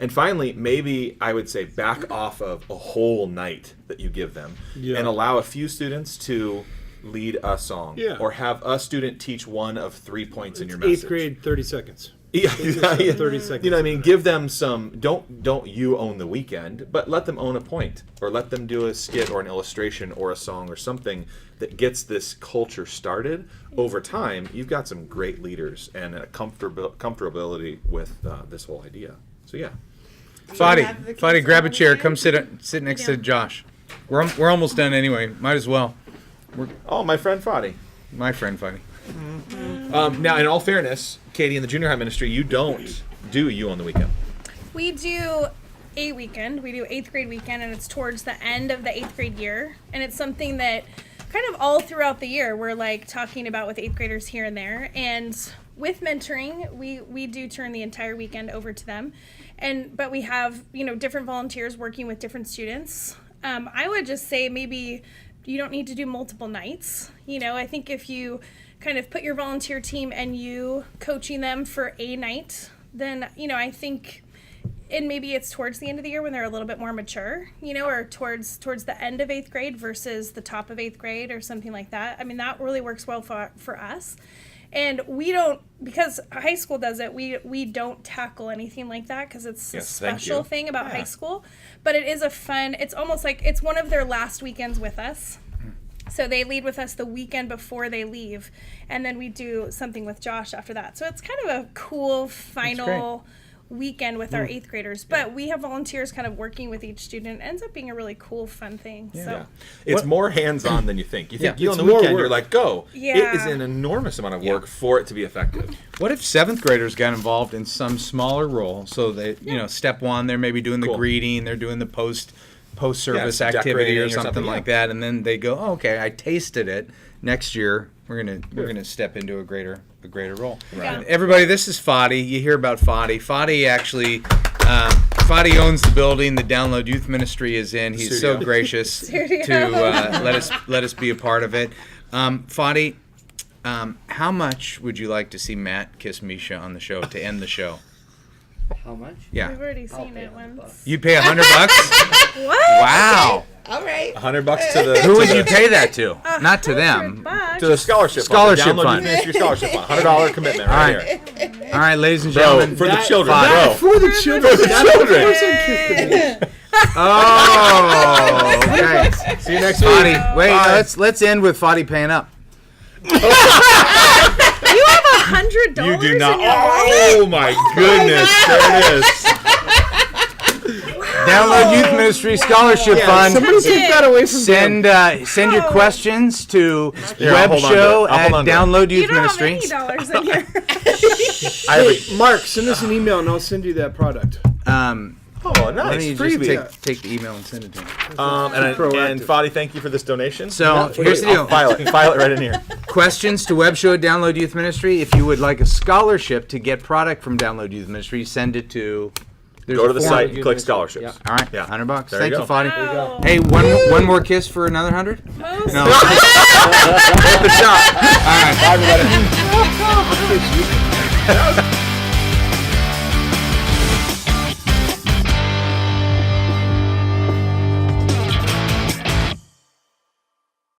And finally, maybe I would say back off of a whole night that you give them Yeah. and allow a few students to lead a song Yeah. or have a student teach one of 3 points in your It's message. 8th grade, 30 seconds. Yeah, yeah. 30 seconds. You know what I mean? Give them some, don't you own the weekend, but let them own a point or let them do a skit or an illustration or a song or something that gets this culture started. Over time, you've got some great leaders and a comfortability with this whole idea. So yeah. Fadi, grab a chair. Come sit next to Josh. We're almost done anyway. Might as well. Oh, my friend Fadi. My friend Fadi. Now, in all fairness, Katie, in the junior high ministry, you don't do you on the weekend. We do a weekend. We do 8th grade weekend, and it's towards the end of the 8th grade year. And it's something that kind of all throughout the year we're like talking about with 8th graders here and there. And with mentoring, we do turn the entire weekend over to them. But we have, different volunteers working with different students. I would just say maybe you don't need to do multiple nights. I think if you kind of put your volunteer team and you coaching them for a night, then, I think, and maybe it's towards the end of the year when they're a little bit more mature, or towards the end of 8th grade versus the top of 8th grade or something like that. I mean, that really works well for us. And we don't, because high school does it, we don't tackle anything like that because it's a special thing about high school. But it is it's almost like it's one of their last weekends with us. So they lead with us the weekend before they leave, and then we do something with Josh after that. So it's kind of a cool final weekend with our 8th graders. But we have volunteers kind of working with each student. It ends up being a really cool, fun thing. Yeah. So It's more hands-on than you think. You think Yeah. on the It's more weekend, work. you're like, go. Yeah. It is an enormous amount of work for it to be effective. What if 7th graders got involved in some smaller role? So they, step 1, they're maybe doing the Cool. greeting, they're doing the post-service some activity decorating or or something something, like that, and then they go, oh, okay, I tasted it. Next year, we're gonna step into a greater role. Right. Everybody, this is Fadi. You hear about Fadi. Fadi actually, Fadi owns the building the Download Youth Ministry is in. He's so Studio. gracious Studio. to let us be a part of it. Fadi, how much would you like to see Matt kiss Misha on the show to end the show? How much? Yeah, we've already seen pay it $100. once. you'd pay $100. What? Wow. All right. $100 to the Who would you pay that to? Not to them. $100. to the scholarship Scholarship fund, the Download fund. Youth Ministry scholarship fund. $100 commitment right All right. here. All right, ladies and Bro, gentlemen. for the children, Fadi. bro. For the children. For the That's what children. person kissed the Oh, okay. See you next week. Fadi, wait, Bye. let's end with Fadi paying up. You have $100 You do not. in your wallet? Oh my goodness. There it is. Download Youth Ministry Scholarship Fund. Somebody take that away from them. Send your questions to Here, I'll hold on to it. webshow I'll at hold on to it. Download You Youth don't have Ministry. any dollars in here. I have Hey, Mark, send us an email and I'll send you that product. oh, Why don't nice. you just Freebie. take the email and send it to him? And Proactive. Fadi, thank you for this donation. So here's the deal. File it right in here. Questions to webshow at Download Youth Ministry. If you would like a scholarship to get product from Download Youth Ministry, send it to. Go to the form. site and click scholarships. Yeah. All right, Yeah. $100. There Thank you you, go. Fadi. Wow. Hey, one more kiss for another 100? Most No. Hit the shot. All right. Bye, everybody.